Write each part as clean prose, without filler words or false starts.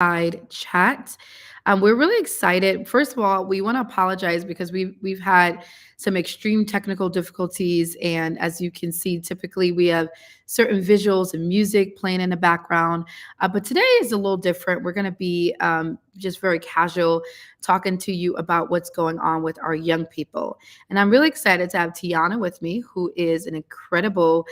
Fireside chat. We're really excited. First of all, we want to apologize because we've had some extreme technical difficulties, and as you can see, typically we have certain visuals and music playing in the background. But today is a little different. We're going to be just very casual, talking to you about what's going on with our young people. And I'm really excited to have Tiana with me, who is an incredible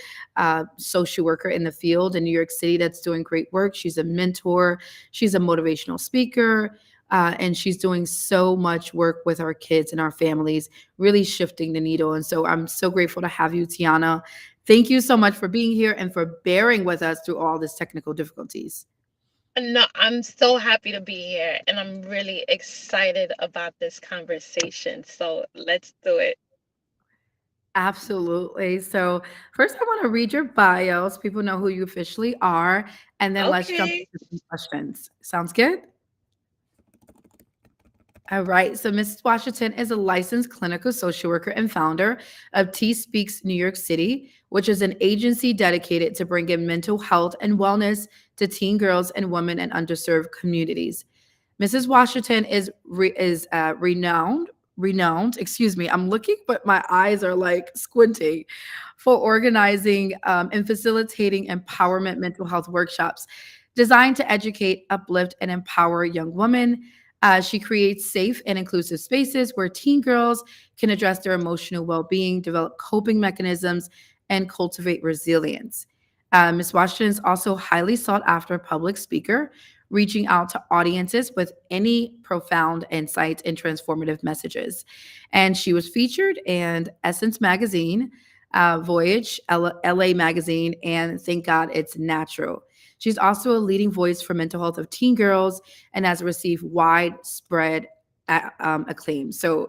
social worker in the field in New York City that's doing great work. She's a mentor, she's a motivational speaker. And she's doing so much work with our kids and our families, really shifting the needle. And so I'm so grateful to have you, Tiana. Thank you so much for being here and for bearing with us through all these technical difficulties. No, I'm so happy to be here and I'm really excited about this conversation. So let's do it. Absolutely. So, first, I want to read your bio so people know who you officially are, and then let's jump Okay. into some questions. Sounds good? All right. So, Mrs. Washington is a licensed clinical social worker and founder of T Speaks New York City, which is an agency dedicated to bringing mental health and wellness to teen girls and women in underserved communities. Mrs. Washington is renowned. Excuse me, I'm looking, but my eyes are like squinting for organizing and facilitating empowerment mental health workshops designed to educate, uplift, and empower young women. She creates safe and inclusive spaces where teen girls can address their emotional well-being, develop coping mechanisms, and cultivate resilience. Ms. Washington is also a highly sought after public speaker, reaching out to audiences with any profound insights and transformative messages. And she was featured in Essence Magazine, Voyage, LA Magazine, and Thank God It's Natural. She's also a leading voice for mental health of teen girls and has received widespread acclaim. So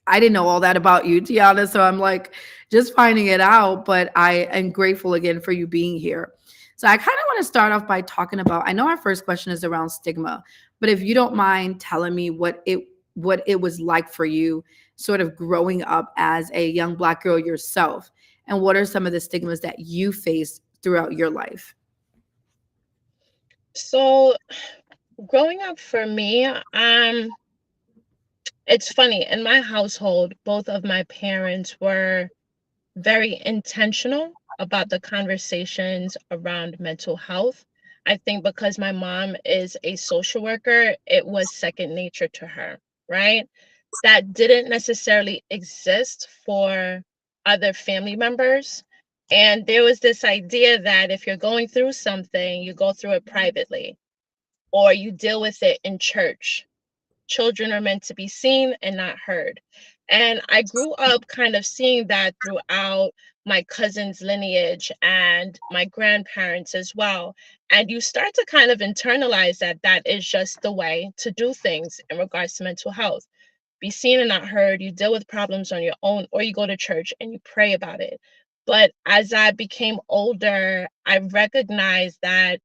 I didn't know all that about you, Tiana. So I'm like just finding it out, but I am grateful again for you being here. So I kind of want to start off by talking about, I know our first question is around stigma, but if you don't mind telling me what it was like for you sort of growing up as a young Black girl yourself, and what are some of the stigmas that you faced throughout your life? So growing up for me, it's funny. In my household, both of my parents were very intentional about the conversations around mental health. I think because my mom is a social worker, it was second nature to her, right? That didn't necessarily exist for other family members. And there was this idea that if you're going through something, you go through it privately or you deal with it in church. Children are meant to be seen and not heard. And I grew up kind of seeing that throughout my cousin's lineage and my grandparents as well. And you start to kind of internalize that that is just the way to do things in regards to mental health. Be seen and not heard, you deal with problems on your own, or you go to church and you pray about it. But as I became older, I recognized that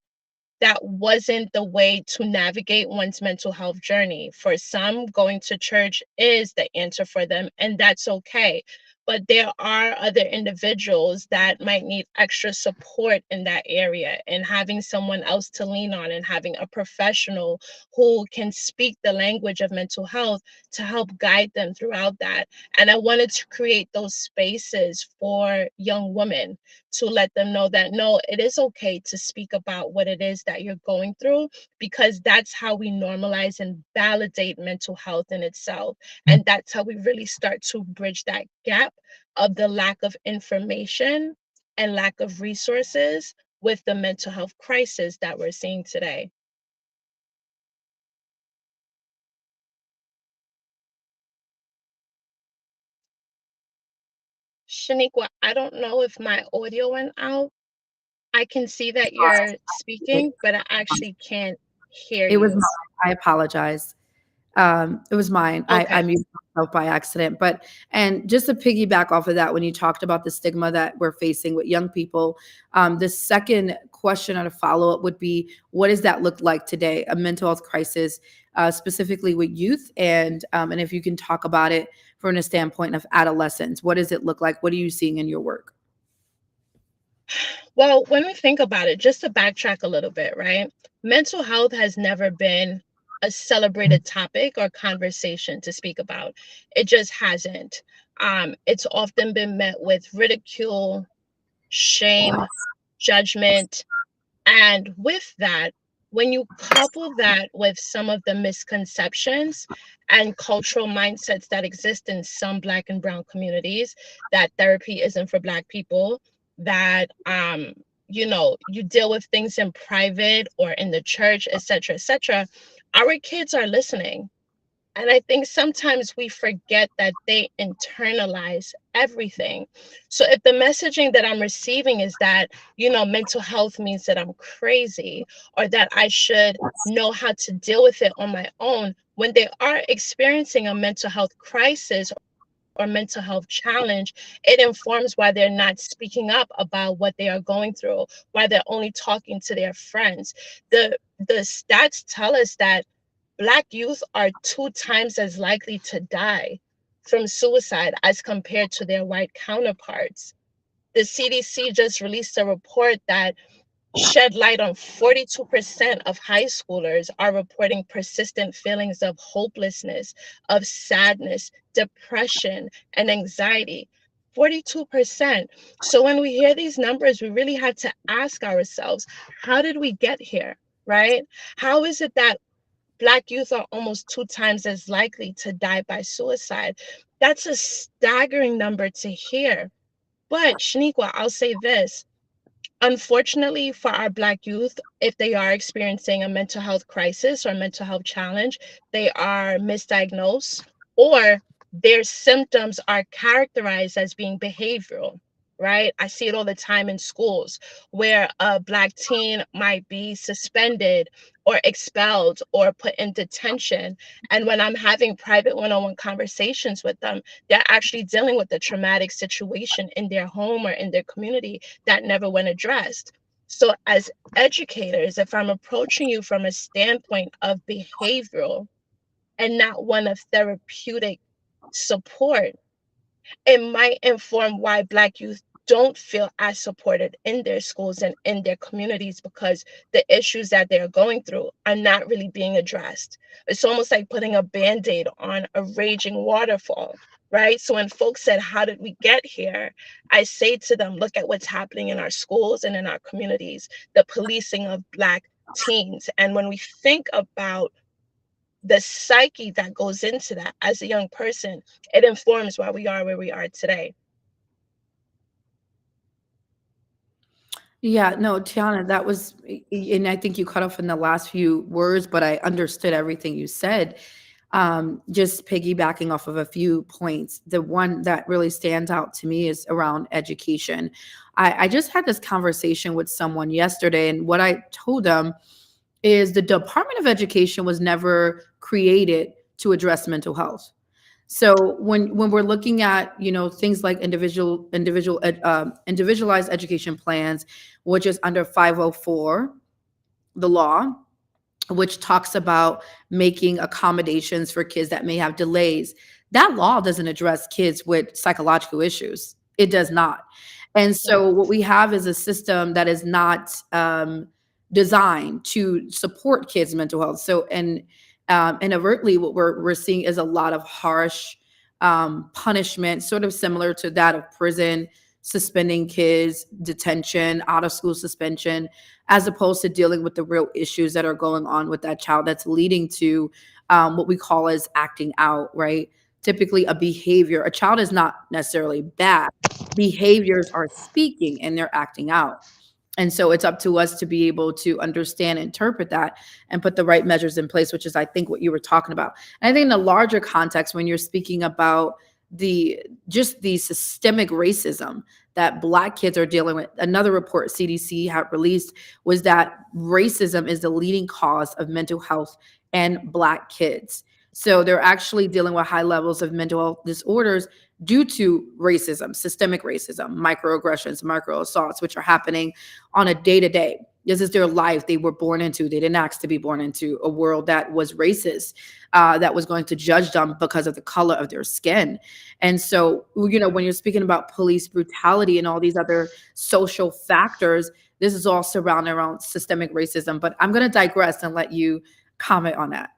that wasn't the way to navigate one's mental health journey. For some, going to church is the answer for them, and that's okay. But there are other individuals that might need extra support in that area, and having someone else to lean on and having a professional who can speak the language of mental health to help guide them throughout that. And I wanted to create those spaces for young women to let them know that no, it is okay to speak about what it is that you're going through, because that's how we normalize and validate mental health in itself. And that's how we really start to bridge that gap of the lack of information and lack of resources with the mental health crisis that we're seeing today. Shaniqua, I don't know if my audio went out. I can see that you're It, speaking, but I actually can't hear it was you. mine. I apologize. It was mine. I Okay. muted myself by accident. But and just to piggyback off of that, when you talked about the stigma that we're facing with young people, the second question or a follow up would be, what does that look like today? A mental health crisis, specifically with youth, and if you can talk about it from a standpoint of adolescence, what does it look like? What are you seeing in your work? Well, when we think about it, just to backtrack a little bit, right? mental health has never been a celebrated topic or conversation to speak about. It just hasn't. It's often been met with ridicule, shame, judgment, and with that, when you couple that with some of the misconceptions and cultural mindsets that exist in some Black and Brown communities, that therapy isn't for Black people, that you deal with things in private or in the church, etc., etc., our kids are listening. And I think sometimes we forget that they internalize everything. So if the messaging that I'm receiving is that, mental health means that I'm crazy or that I should know how to deal with it on my own, when they are experiencing a mental health crisis or mental health challenge, it informs why they're not speaking up about what they are going through, why they're only talking to their friends. The stats tell us that Black youth are 2 times as likely to die from suicide as compared to their white counterparts. The CDC just released a report that shed light on 42% of high schoolers are reporting persistent feelings of hopelessness, of sadness, depression, and anxiety. 42%. So when we hear these numbers, we really had to ask ourselves, how did we get here? Right? How is it that Black youth are almost 2 times as likely to die by suicide? That's a staggering number to hear. But Shaniqua, I'll say this. Unfortunately, for our Black youth, if they are experiencing a mental health crisis or mental health challenge, they are misdiagnosed or their symptoms are characterized as being behavioral, right? I see it all the time in schools where a Black teen might be suspended or expelled or put in detention. And when I'm having private one on one conversations with them, they're actually dealing with a traumatic situation in their home or in their community that never went addressed. So, as educators, if I'm approaching you from a standpoint of behavioral and not one of therapeutic support, it might inform why Black youth don't feel as supported in their schools and in their communities because the issues that they're going through are not really being addressed. It's almost like putting a band-aid on a raging waterfall, right? So when folks said, how did we get here? I say to them, look at what's happening in our schools and in our communities, the policing of Black teens. And when we think about the psyche that goes into that as a young person, it informs why we are where we are today. Yeah, no, Tiana, that was, and I think you cut off in the last few words, but I understood everything you said. Just piggybacking off of a few points, the one that really stands out to me is around education. I just had this conversation with someone yesterday, and what I told them is the Department of Education was never created to address mental health. So when we're looking at things like individualized education plans, which is under 504, the law, which talks about making accommodations for kids that may have delays. That law doesn't address kids with psychological issues. It does not. And so what we have is a system that is not designed to support kids' mental health. So and overtly, what we're seeing is a lot of harsh punishment, sort of similar to that of prison, suspending kids, detention, out of school suspension, as opposed to dealing with the real issues that are going on with that child that's leading to what we call as acting out, right? Typically, a behavior, a child is not necessarily bad. Behaviors are speaking and they're acting out. And so it's up to us to be able to understand, interpret that, and put the right measures in place, which is, I think, what you were talking about. And I think in the larger context, when you're speaking about the systemic racism that Black kids are dealing with, another report CDC had released was that racism is the leading cause of mental health in Black kids. So they're actually dealing with high levels of mental health disorders due to racism, systemic racism, microaggressions, micro assaults, which are happening on a day to day. This is their life they were born into. They didn't ask to be born into a world that was racist, that was going to judge them because of the color of their skin. And so, when you're speaking about police brutality and all these other social factors, this is all surrounded around systemic racism. But I'm going to digress and let you comment on that.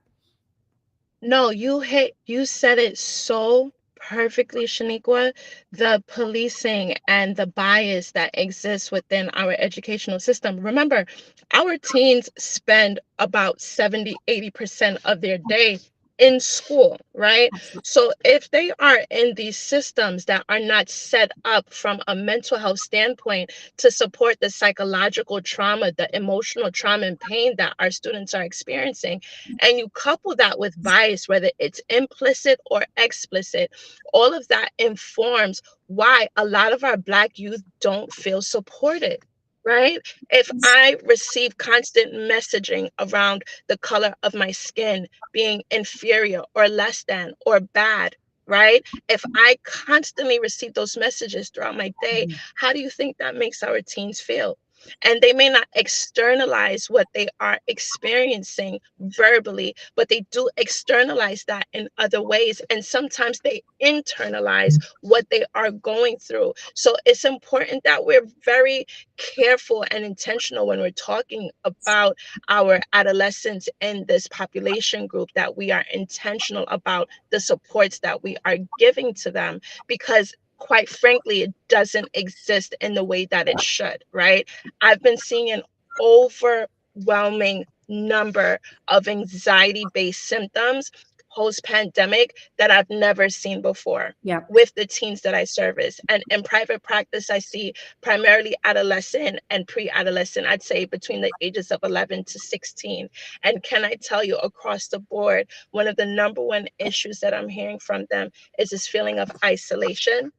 No, you said it so perfectly, Shaniqua. The policing and the bias that exists within our educational system. Remember, our teens spend about 70-80% of their day in school, right? So if they are in these systems that are not set up from a mental health standpoint to support the psychological trauma, the emotional trauma and pain that our students are experiencing, and you couple that with bias, whether it's implicit or explicit, all of that informs why a lot of our Black youth don't feel supported. Right? If I receive constant messaging around the color of my skin being inferior or less than or bad, right? If I constantly receive those messages throughout my day, Mhm. how do you think that makes our teens feel? And they may not externalize what they are experiencing verbally, but they do externalize that in other ways. And sometimes they internalize what they are going through. So it's important that we're very careful and intentional when we're talking about our adolescents in this population group, that we are intentional about the supports that we are giving to them, because quite frankly, it doesn't exist in the way that it should, right? I've been seeing an overwhelming number of anxiety based symptoms post pandemic that I've never seen before Yeah. with the teens that I service. And in private practice, I see primarily adolescent and pre adolescent, I'd say between the ages of 11 to 16. And can I tell you, across the board, one of the number one issues that I'm hearing from them is this feeling of isolation,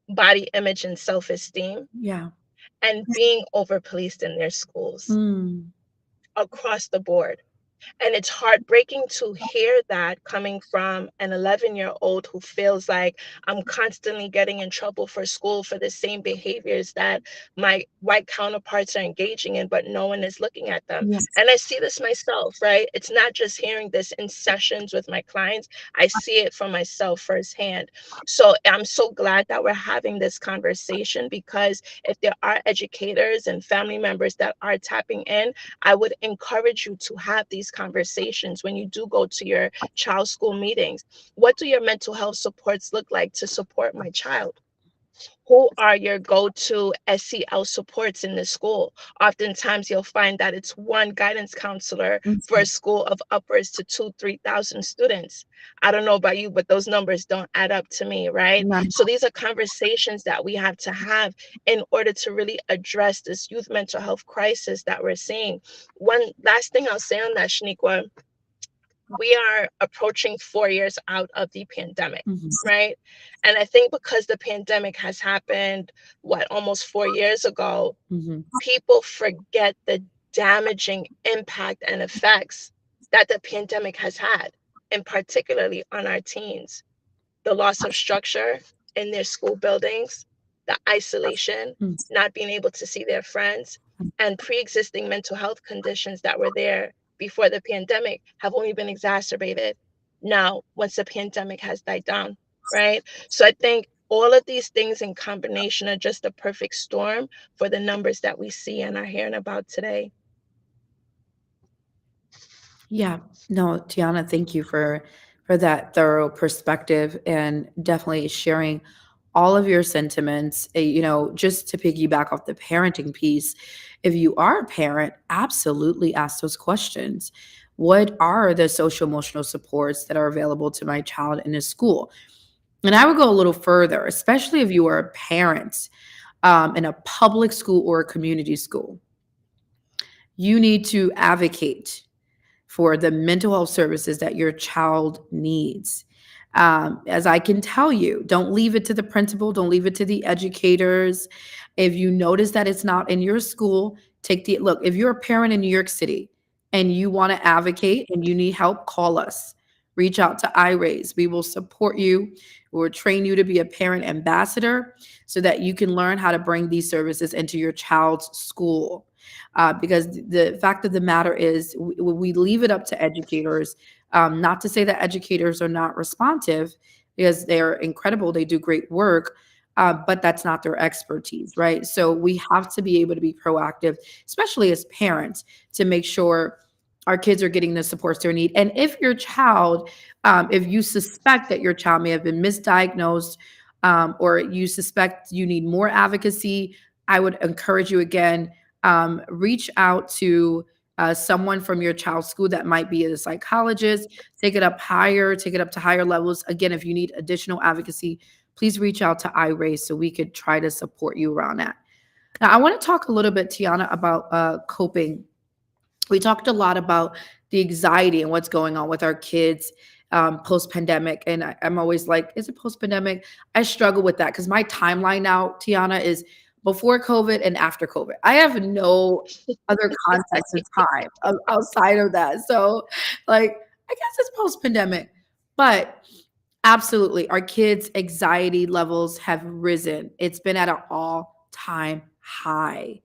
body image, and self esteem, Yeah. and being over policed in their schools Mm. across the board. And it's heartbreaking to hear that coming from an 11-year-old who feels like I'm constantly getting in trouble for school for the same behaviors that my white counterparts are engaging in, but no one is looking at them. Yes. And I see this myself, right? It's not just hearing this in sessions with my clients, I see it for myself firsthand. So I'm so glad that we're having this conversation, because if there are educators and family members that are tapping in, I would encourage you to have these conversations when you do go to your child's school meetings. What do your mental health supports look like to support my child? Who are your go-to SEL supports in the school? Oftentimes you'll find that it's one guidance counselor for a Mhm. school of upwards to 3,000 students. I don't know about you, but those numbers don't add up to me, right? None. So these are conversations that we have to have in order to really address this youth mental health crisis that we're seeing. One last thing I'll say on that, Shaniqua, we are approaching 4 years out of the pandemic, Mhm. right? And I think because the pandemic has happened, what, almost 4 years ago, Mhm. people forget the damaging impact and effects that the pandemic has had, and particularly on our teens. The loss of structure in their school buildings, the isolation, Mm. not being able to see their friends, and pre-existing mental health conditions that were there before the pandemic have only been exacerbated now once the pandemic has died down, right? So I think all of these things in combination are just a perfect storm for the numbers that we see and are hearing about today. Yeah. No, Tiana, thank you for that thorough perspective and definitely sharing all of your sentiments. Just to piggyback off the parenting piece, if you are a parent, absolutely ask those questions. What are the social emotional supports that are available to my child in a school? And I would go a little further, especially if you are a parent in a public school or a community school. You need to advocate for the mental health services that your child needs. As I can tell you, don't leave it to the principal, don't leave it to the educators. If you notice that it's not in your school, take the look. If you're a parent in New York City and you want to advocate and you need help, call us. Reach out to iRaise. We will support you. We'll train you to be a parent ambassador so that you can learn how to bring these services into your child's school. Because the fact of the matter is, we leave it up to educators. Not to say that educators are not responsive, because they're incredible, they do great work. but that's not their expertise, right? So we have to be able to be proactive, especially as parents, to make sure our kids are getting the supports they need. And if your child, if you suspect that your child may have been misdiagnosed, or you suspect you need more advocacy, I would encourage you again, reach out to someone from your child's school that might be a psychologist, take it up higher, take it up to higher levels. Again, if you need additional advocacy, please reach out to iRaise so we could try to support you around that. Now, I want to talk a little bit, Tiana, about coping. We talked a lot about the anxiety and what's going on with our kids post pandemic. And I'm always like, is it post pandemic? I struggle with that because my timeline now, Tiana, is before COVID and after COVID. I have no other context of time outside of that. So, like, I guess it's post pandemic. But absolutely, our kids' anxiety levels have risen. It's been at an all time high.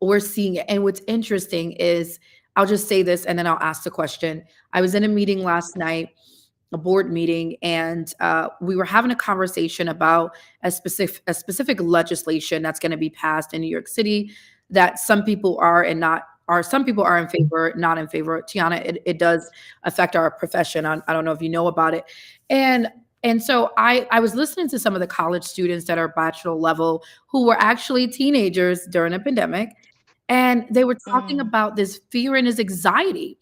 We're seeing it. And what's interesting is, I'll just say this and then I'll ask the question. I was in a meeting last night, a board meeting, and we were having a conversation about a specific legislation that's going to be passed in New York City that some people are and not are some people are in favor, not in favor. Tiana, it does affect our profession. I don't know if you know about it, and so I was listening to some of the college students that are bachelor level who were actually teenagers during a pandemic, and they were talking Mm, about this fear and this anxiety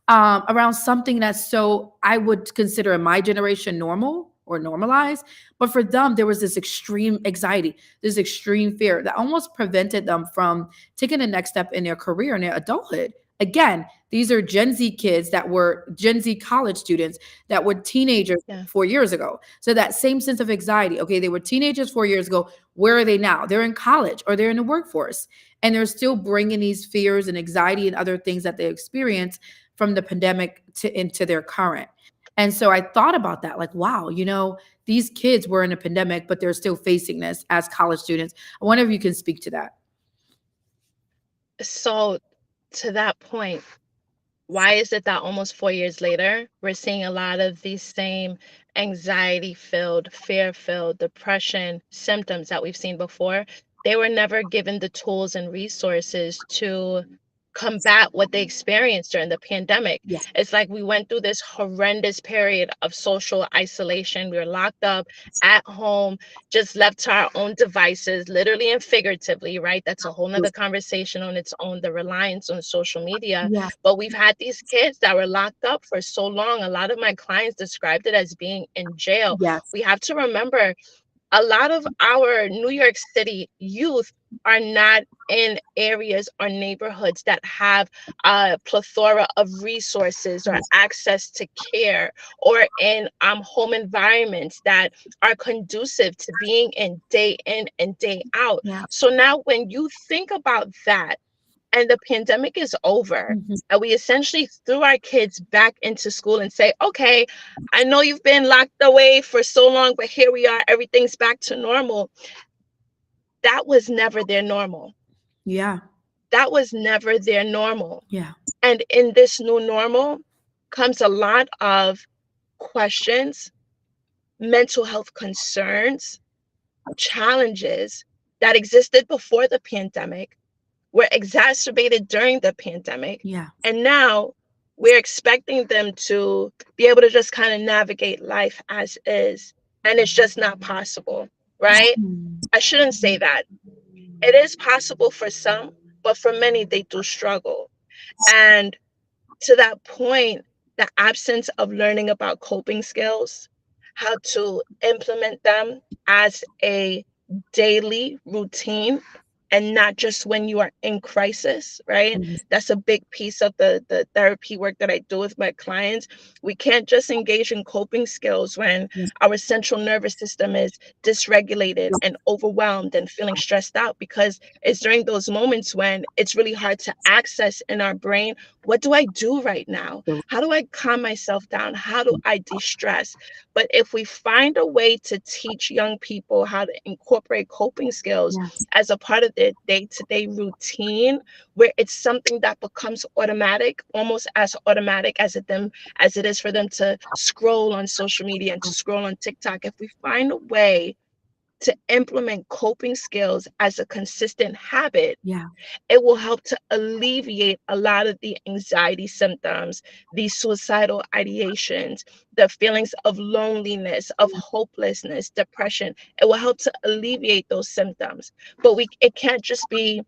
around something that's so I would consider in my generation normal or normalized. But for them, there was this extreme anxiety, this extreme fear that almost prevented them from taking the next step in their career in their adulthood. Again, these are Gen Z kids that were Gen Z college students that were teenagers yeah. 4 years ago. So that same sense of anxiety, okay, they were teenagers 4 years ago. Where are they now? They're in college or they're in the workforce. And they're still bringing these fears and anxiety and other things that they experience from the pandemic to into their current. And so I thought about that, like, wow, these kids were in a pandemic, but they're still facing this as college students. I wonder if you can speak to that. So to that point, why is it that almost 4 years later, we're seeing a lot of these same anxiety filled, fear filled, depression symptoms that we've seen before? They were never given the tools and resources to combat what they experienced during the pandemic. Yeah. It's like we went through this horrendous period of social isolation. We were locked up at home, just left to our own devices, literally and figuratively, right? That's a whole nother conversation on its own, the reliance on social media. Yeah. But we've had these kids that were locked up for so long. A lot of my clients described it as being in jail. Yes. We have to remember a lot of our New York City youth are not in areas or neighborhoods that have a plethora of resources or Yes. access to care, or in home environments that are conducive to being in and day out. Yeah. So now when you think about that, and the pandemic is over, Mhm. and we essentially threw our kids back into school and say, okay, I know you've been locked away for so long, but here we are, everything's back to normal. That was never their normal. Yeah. That was never their normal. Yeah. And in this new normal comes a lot of questions, mental health concerns, challenges that existed before the pandemic, were exacerbated during the pandemic. Yeah. And now we're expecting them to be able to just kind of navigate life as is. And it's just not possible, right? Mhm. I shouldn't say that. It is possible for some, but for many, they do struggle. And to that point, the absence of learning about coping skills, how to implement them as a daily routine and not just when you are in crisis, right? Mhm. That's a big piece of the therapy work that I do with my clients. We can't just engage in coping skills when Yeah. our central nervous system is dysregulated and overwhelmed and feeling stressed out, because it's during those moments when it's really hard to access in our brain, what do I do right now? How do I calm myself down? How do I de-stress? But if we find a way to teach young people how to incorporate coping skills Yes. as a part of their day-to-day routine, where it's something that becomes automatic, almost as automatic as it is for them to scroll on social media and to scroll on TikTok. If we find a way to implement coping skills as a consistent habit, Yeah. it will help to alleviate a lot of the anxiety symptoms, the suicidal ideations, the feelings of loneliness, of hopelessness, depression. It will help to alleviate those symptoms. But it can't just be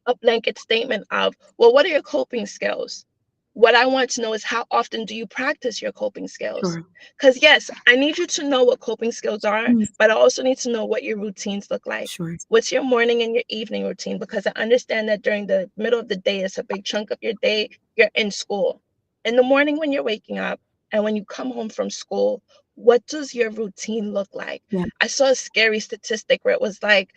a blanket statement of, well, what are your coping skills? What I want to know is, how often do you practice your coping skills? Sure. Because, yes, I need you to know what coping skills are, Mm, but I also need to know what your routines look like. sure. What's your morning and your evening routine? Because I understand that during the middle of the day, it's a big chunk of your day, you're in school. In the morning, when you're waking up and when you come home from school, what does your routine look like? Yeah. I saw a scary statistic where it was like,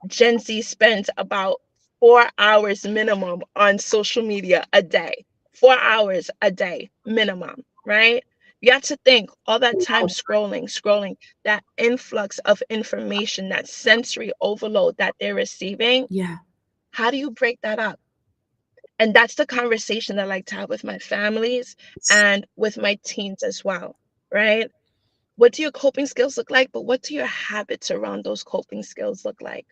Gen Z spends about 4 hours minimum on social media a day. 4 hours a day minimum, right? You have to think all that time scrolling, that influx of information, that sensory overload that they're receiving. Yeah. How do you break that up? And that's the conversation that I like to have with my families and with my teens as well, right? What do your coping skills look like? But what do your habits around those coping skills look like?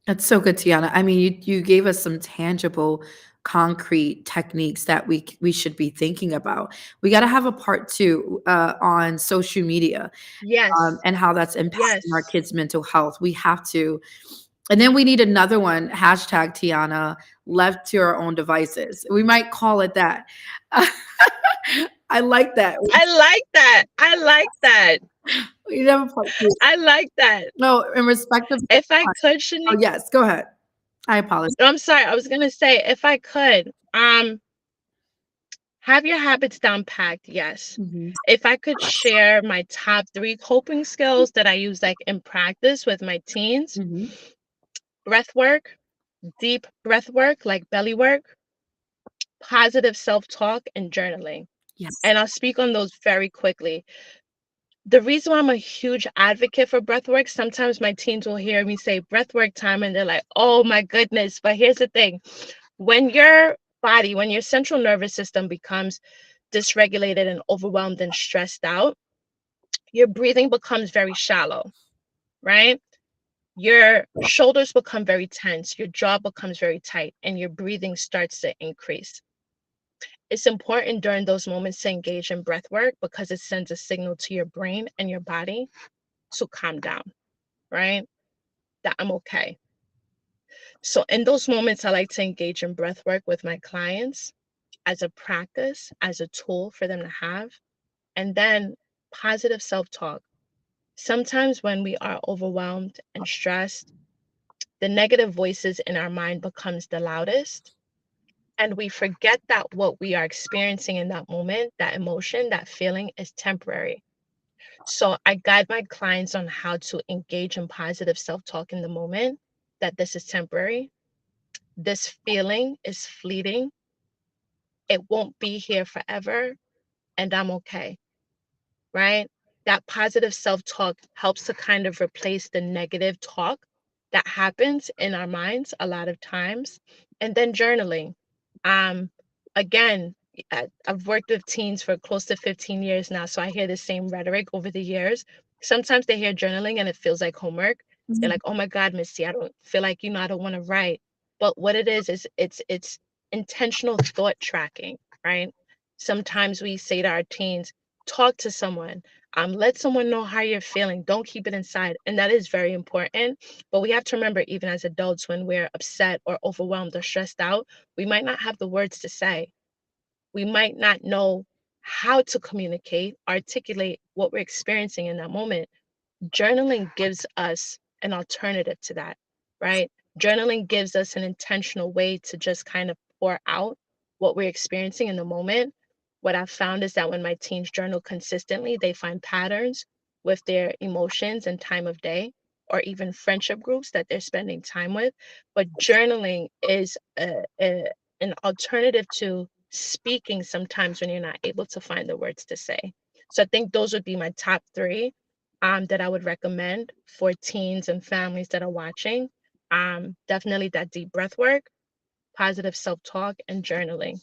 That's so good, Tiana. I mean, you gave us some tangible, concrete techniques that we should be thinking about. We got to have a part two on social media, Yes. and how that's impacting our Yes. kids' mental health. We have to, and then we need another one. Hashtag Tiana, left to our own devices. We might call it that. I like that. I like that. I like that. We never part two. I like that. No, in respect of If I time. could, Oh Shanique, yes, go ahead. I apologize. I'm sorry. I was gonna say, if I could, have your habits down packed. Yes. Mhm. If I could share my top three coping skills that I use like in practice with my teens, Mhm. breath work, deep breath work, like belly work, positive self-talk, and journaling. Yes. And I'll speak on those very quickly. The reason why I'm a huge advocate for breath work, sometimes my teens will hear me say breath work time and they're like, oh my goodness. But here's the thing, when your body, when your central nervous system becomes dysregulated and overwhelmed and stressed out, your breathing becomes very shallow, right? Your shoulders become very tense, your jaw becomes very tight, and your breathing starts to increase. It's important during those moments to engage in breath work because it sends a signal to your brain and your body to calm down, right? That I'm okay. So in those moments, I like to engage in breath work with my clients as a practice, as a tool for them to have. And then positive self-talk. Sometimes when we are overwhelmed and stressed, the negative voices in our mind becomes the loudest. And we forget that what we are experiencing in that moment, that emotion, that feeling is temporary. So I guide my clients on how to engage in positive self-talk in the moment, that this is temporary. This feeling is fleeting. It won't be here forever, and I'm okay, right? That positive self talk helps to kind of replace the negative talk that happens in our minds a lot of times. And then journaling. Um, again, I've worked with teens for close to 15 years now, so I hear the same rhetoric over the years. Sometimes they hear journaling and it feels like homework. They're Mhm. like, "Oh my God, Missy, I don't feel like, I don't want to write." But what it is it's intentional thought tracking, right? Sometimes we say to our teens, talk to someone, let someone know how you're feeling, don't keep it inside, and that is very important. But we have to remember, even as adults, when we're upset or overwhelmed or stressed out, we might not have the words to say, we might not know how to communicate, articulate what we're experiencing in that moment. Journaling gives us an alternative to that, right? Journaling gives us an intentional way to just kind of pour out what we're experiencing in the moment. What I've found is that when my teens journal consistently, they find patterns with their emotions and time of day, or even friendship groups that they're spending time with. But journaling is an alternative to speaking sometimes when you're not able to find the words to say. So I think those would be my top three, that I would recommend for teens and families that are watching. Definitely that deep breath work, positive self talk, and journaling.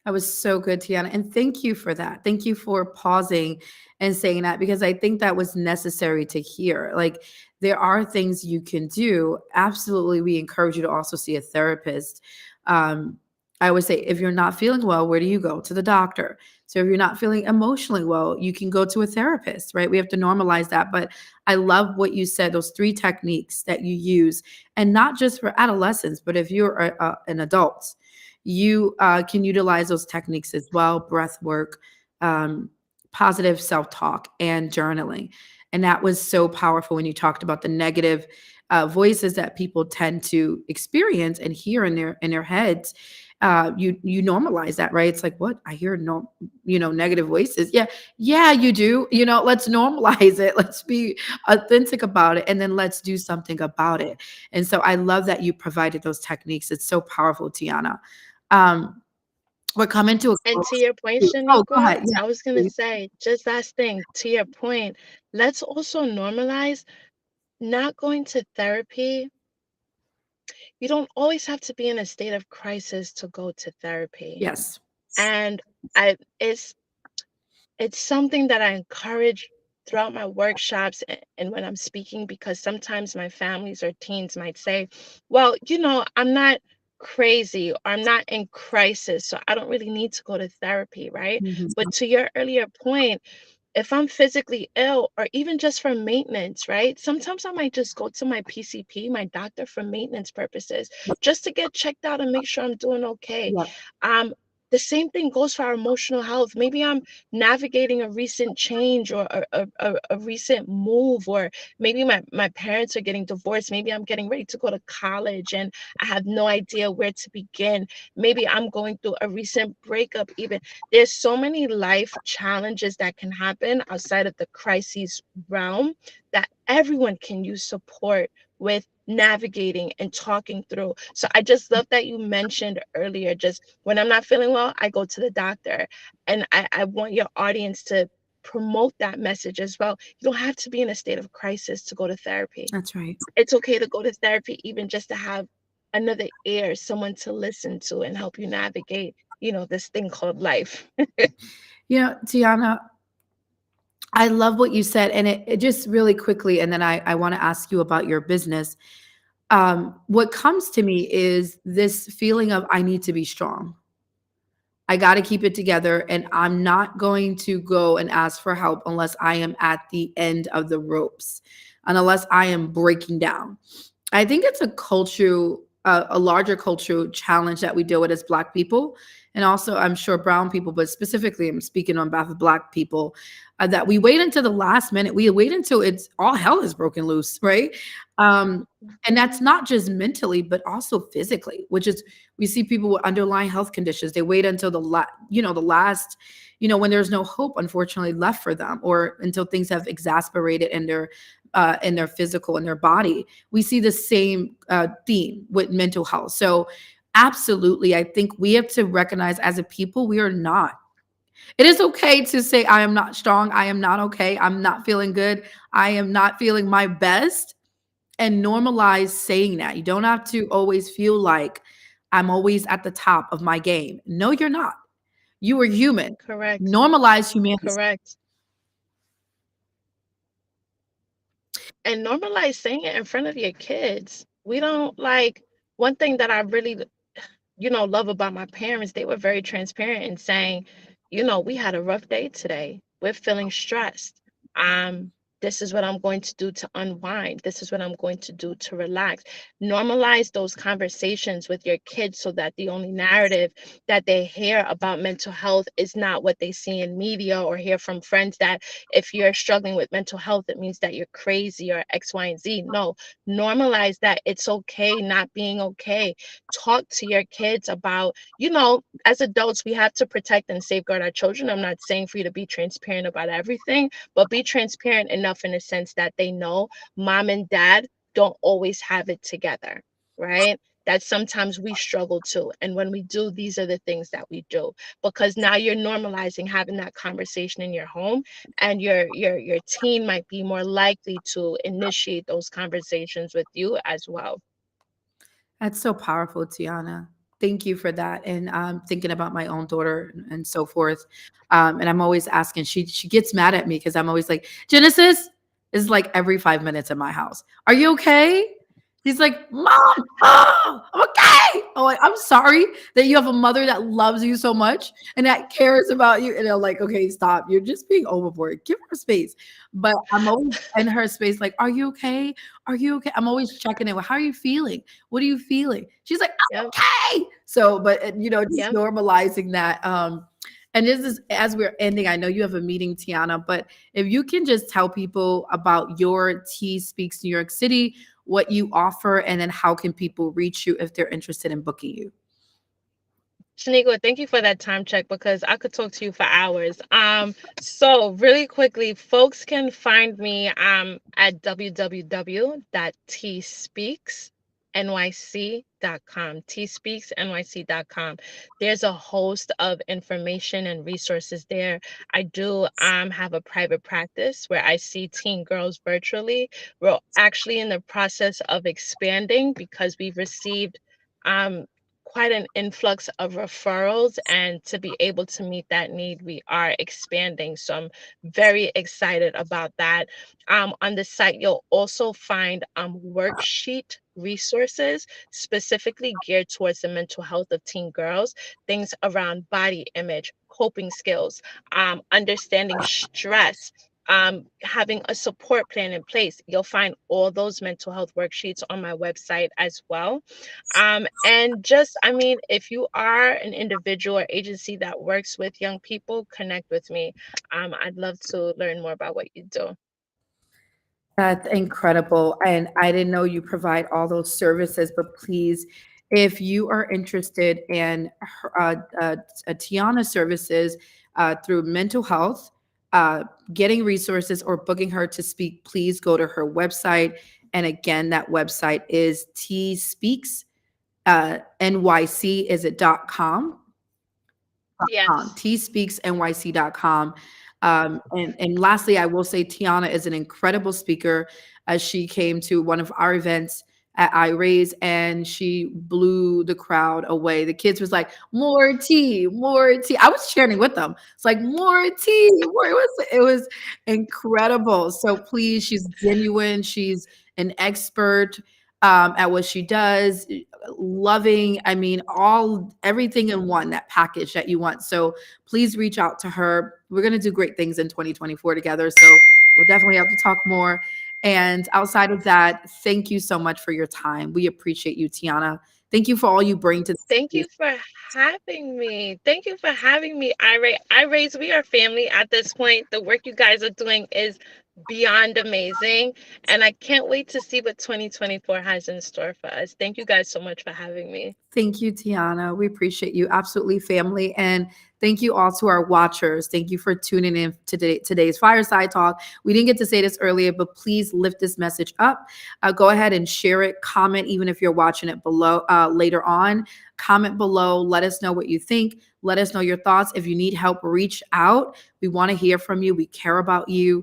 That was so good, Tiana. And thank you for that. Thank you for pausing and saying that because I think that was necessary to hear. Like, there are things you can do. Absolutely, we encourage you to also see a therapist. Um, I always say, if you're not feeling well, where do you go? To the doctor. So if you're not feeling emotionally well, you can go to a therapist, right? We have to normalize that. But I love what you said, those three techniques that you use, and not just for adolescents, but if you're an adult, you can utilize those techniques as well: breath work, um, positive self talk, and journaling. And that was so powerful when you talked about the negative voices that people tend to experience and hear in their heads. You normalize that, right? It's like, what? I hear no, negative voices. Yeah, yeah, you do. Let's normalize it. Let's be authentic about it, and then let's do something about it. And so I love that you provided those techniques. It's so powerful, Tiana. Um, we're coming to a And to close. your point, Oh, go Shaniqua, ahead. Yeah, I was gonna please. say, just last thing, to your point, let's also normalize not going to therapy. You don't always have to be in a state of crisis to go to therapy. Yes. And I it's something that I encourage throughout my workshops and when I'm speaking, because sometimes my families or teens might say, well, I'm not crazy or I'm not in crisis, so I don't really need to go to therapy, right? Mhm. But to your earlier point, if I'm physically ill or even just for maintenance, right? Sometimes I might just go to my PCP, my doctor, for maintenance purposes, just to get checked out and make sure I'm doing okay. Yep. Um, the same thing goes for our emotional health. Maybe I'm navigating a recent change or a recent move, or maybe my parents are getting divorced. Maybe I'm getting ready to go to college and I have no idea where to begin. Maybe I'm going through a recent breakup, even. There's so many life challenges that can happen outside of the crises realm that everyone can use support with navigating and talking through. So I just love that you mentioned earlier, just when I'm not feeling well, I go to the doctor. And I want your audience to promote that message as well. You don't have to be in a state of crisis to go to therapy. That's right. It's okay to go to therapy, even just to have another ear, someone to listen to and help you navigate, this thing called life. Tiana, I love what you said. And it just really quickly, and then I want to ask you about your business. What comes to me is this feeling of I need to be strong. I got to keep it together, and I'm not going to go and ask for help unless I am at the end of the ropes and unless I am breaking down. I think it's a culture, a larger cultural challenge that we deal with as Black people, and also I'm sure Brown people, but specifically I'm speaking on behalf of Black people, that we wait until the last minute. We wait until it's all hell is broken loose, right? Um, and that's not just mentally, but also physically, which is we see people with underlying health conditions. They wait until the last, when there's no hope, unfortunately, left for them, or until things have exacerbated in their physical and their body. We see the same theme with mental health. So, absolutely, I think we have to recognize as a people, we are not. It is okay to say, I am not strong. I am not okay. I'm not feeling good. I am not feeling my best. And normalize saying that. You don't have to always feel like I'm always at the top of my game. No, you're not. You are human. Correct. Normalize humanity. Correct. And normalize saying it in front of your kids. We don't like one thing that I really love about my parents. They were very transparent in saying, we had a rough day today. We're feeling stressed. Um, this is what I'm going to do to unwind. This is what I'm going to do to relax. Normalize those conversations with your kids so that the only narrative that they hear about mental health is not what they see in media or hear from friends, that if you're struggling with mental health, it means that you're crazy or X, Y, and Z. No, normalize that it's okay not being okay. Talk to your kids about, as adults, we have to protect and safeguard our children. I'm not saying for you to be transparent about everything, but be transparent enough in a sense that they know mom and dad don't always have it together, right? That sometimes we struggle too. And when we do, these are the things that we do, because now you're normalizing having that conversation in your home, and your teen might be more likely to initiate those conversations with you as well. That's so powerful, Tiana. Thank you for that. And I'm thinking about my own daughter and so forth. And I'm always asking, she gets mad at me because I'm always like, Genesis is like every 5 minutes in my house. Are you okay? He's like, Mom, oh, I'm okay. Oh, like, I'm sorry that you have a mother that loves you so much and that cares about you. And I'm like, okay, stop. You're just being overboard. Give her space. But I'm always in her space, like, are you okay? Are you okay? I'm always checking in. Well, how are you feeling? What are you feeling? She's like, Yep. okay. So, but just Yep. normalizing that. And this is as we're ending. I know you have a meeting, Tiana, but if you can just tell people about your T Speaks New York City, what you offer, and then how can people reach you if they're interested in booking you. Shaniqua, thank you for that time check because I could talk to you for hours. So really quickly, folks can find me at www.tspeaksnyc.com. tspeaksnyc.com. There's a host of information and resources there. I do have a private practice where I see teen girls virtually. We're actually in the process of expanding because we've received quite an influx of referrals, and to be able to meet that need we are expanding, so I'm very excited about that. On the site you'll also find worksheet resources specifically geared towards the mental health of teen girls, things around body image, coping skills, understanding stress, having a support plan in place. You'll find all those mental health worksheets on my website as well. And just, I mean, if you are an individual or agency that works with young people, connect with me. I'd love to learn more about what you do. That's incredible. And I didn't know you provide all those services, but please, if you are interested in Tiana services through mental health, getting resources, or booking her to speak, please go to her website. And again, that website is T Speaks NYC, is it .com? Yes. tspeaksnyc.com. And lastly, I will say Tiana is an incredible speaker. As she came to one of our events at iRaise and she blew the crowd away. The kids was like, more tea, more tea. I was cheering with them. It's like more tea. More. It was incredible. So please, she's genuine. She's an expert at what she does, loving, I mean, all everything in one, that package that you want. So please reach out to her. We're going to do great things in 2024 together. So we'll definitely have to talk more. And outside of that, thank you so much for your time. We appreciate you, Tiana. Thank you for all you bring to the Thank space. you for having me. Thank you for having me, I raise. We are family at this point. The work you guys are doing is beyond amazing. And I can't wait to see what 2024 has in store for us. Thank you guys so much for having me. Thank you, Tiana. We appreciate you. Absolutely, family. And thank you all to our watchers. Thank you for tuning in to today's Fireside Talk. We didn't get to say this earlier, but please lift this message up. Go ahead and share it. Comment, even if you're watching it below later on. Comment below. Let us know what you think. Let us know your thoughts. If you need help, reach out. We want to hear from you. We care about you.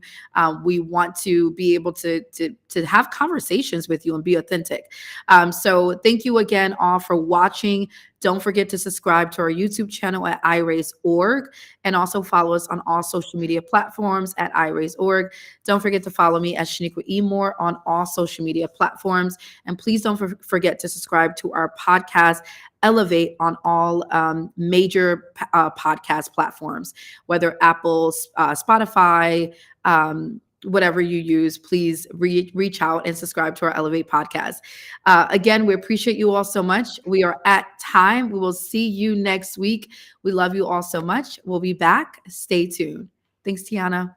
We want to be able to have conversations with you and be authentic. So thank you again all for watching. Don't forget to subscribe to our YouTube channel at iRaise.org, and also follow us on all social media platforms at iRaise.org. Don't forget to follow me as Shaniqua E. Moore on all social media platforms. And please don't forget to subscribe to our podcast, Elevate, on all major podcast platforms, whether Apple, Spotify, whatever you use. Please reach out and subscribe to our Elevate podcast. Again, we appreciate you all so much. We are at time. We will see you next week. We love you all so much. We'll be back. Stay tuned. Thanks, Tiana.